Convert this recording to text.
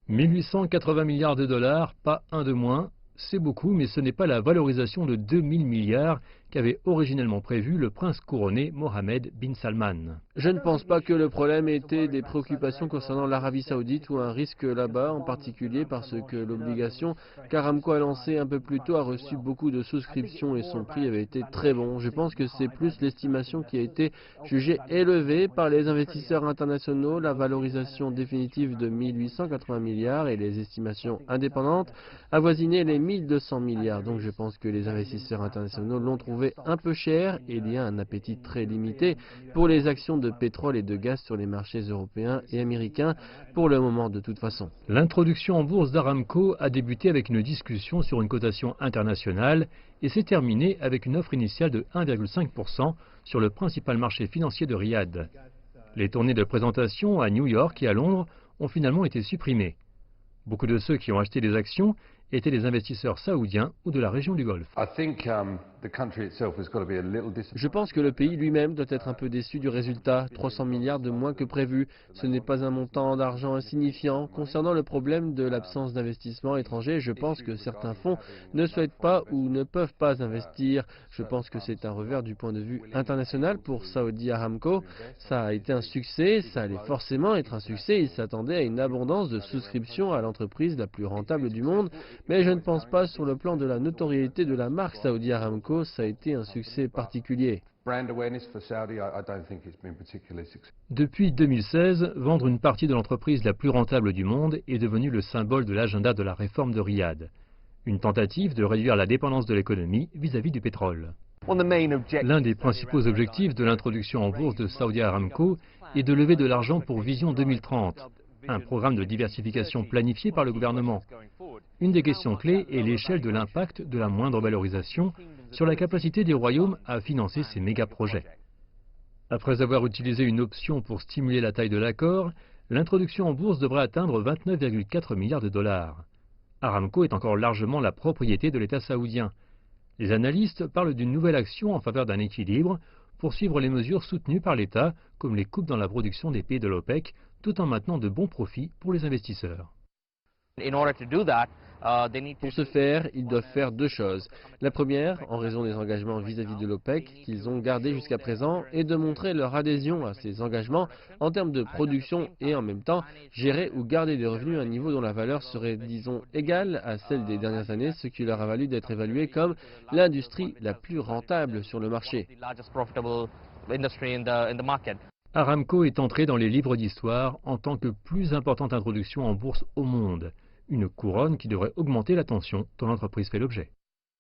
1880 milliards de dollars, pas un de moins, c'est beaucoup, mais ce n'est pas la valorisation de 2000 milliards qu'avait originellement prévu le prince couronné Mohammed bin Salman. Je ne pense pas que le problème était des préoccupations concernant l'Arabie Saoudite ou un risque là-bas, en particulier parce que l'obligation qu'Aramco a lancée un peu plus tôt a reçu beaucoup de souscriptions et son prix avait été très bon. Je pense que c'est plus l'estimation qui a été jugée élevée par les investisseurs internationaux, la valorisation définitive de 1880 milliards et les estimations indépendantes avoisinaient les 1200 milliards. Donc je pense que les investisseurs internationaux l'ont trouvé un peu cher et il y a un appétit très limité pour les actions de pétrole et de gaz sur les marchés européens et américains pour le moment de toute façon. L'introduction en bourse d'Aramco a débuté avec une discussion sur une cotation internationale et s'est terminée avec une offre initiale de 1,5% sur le principal marché financier de Riyad. Les tournées de présentation à New York et à Londres ont finalement été supprimées. Beaucoup de ceux qui ont acheté des actions étaient des investisseurs saoudiens ou de la région du Golfe. Je pense que le pays lui-même doit être un peu déçu du résultat, 300 milliards de moins que prévu. Ce n'est pas un montant d'argent insignifiant. Concernant le problème de l'absence d'investissement étranger, je pense que certains fonds ne souhaitent pas ou ne peuvent pas investir. Je pense que c'est un revers du point de vue international pour Saudi Aramco. Ça a été un succès, ça allait forcément être un succès. Ils s'attendaient à une abondance de souscriptions à l'entreprise la plus rentable du monde. Mais je ne pense pas sur le plan de la notoriété de la marque Saudi Aramco, ça a été un succès particulier. Depuis 2016, vendre une partie de l'entreprise la plus rentable du monde est devenu le symbole de l'agenda de la réforme de Riyad. Une tentative de réduire la dépendance de l'économie vis-à-vis du pétrole. L'un des principaux objectifs de l'introduction en bourse de Saudi Aramco est de lever de l'argent pour Vision 2030. Un programme de diversification planifié par le gouvernement. Une des questions clés est l'échelle de l'impact de la moindre valorisation sur la capacité des royaumes à financer ces méga-projets. Après avoir utilisé une option pour stimuler la taille de l'accord, l'introduction en bourse devrait atteindre 29,4 milliards de dollars. Aramco est encore largement la propriété de l'État saoudien. Les analystes parlent d'une nouvelle action en faveur d'un équilibre pour suivre les mesures soutenues par l'État, comme les coupes dans la production des pays de l'OPEC, tout en maintenant de bons profits pour les investisseurs. Pour ce faire, ils doivent faire deux choses. La première, en raison des engagements vis-à-vis de l'OPEC qu'ils ont gardés jusqu'à présent, est de montrer leur adhésion à ces engagements en termes de production et en même temps gérer ou garder des revenus à un niveau dont la valeur serait, disons, égale à celle des dernières années, ce qui leur a valu d'être évalué comme l'industrie la plus rentable sur le marché. Aramco est entré dans les livres d'histoire en tant que plus importante introduction en bourse au monde. Une couronne qui devrait augmenter l'attention dont l'entreprise fait l'objet.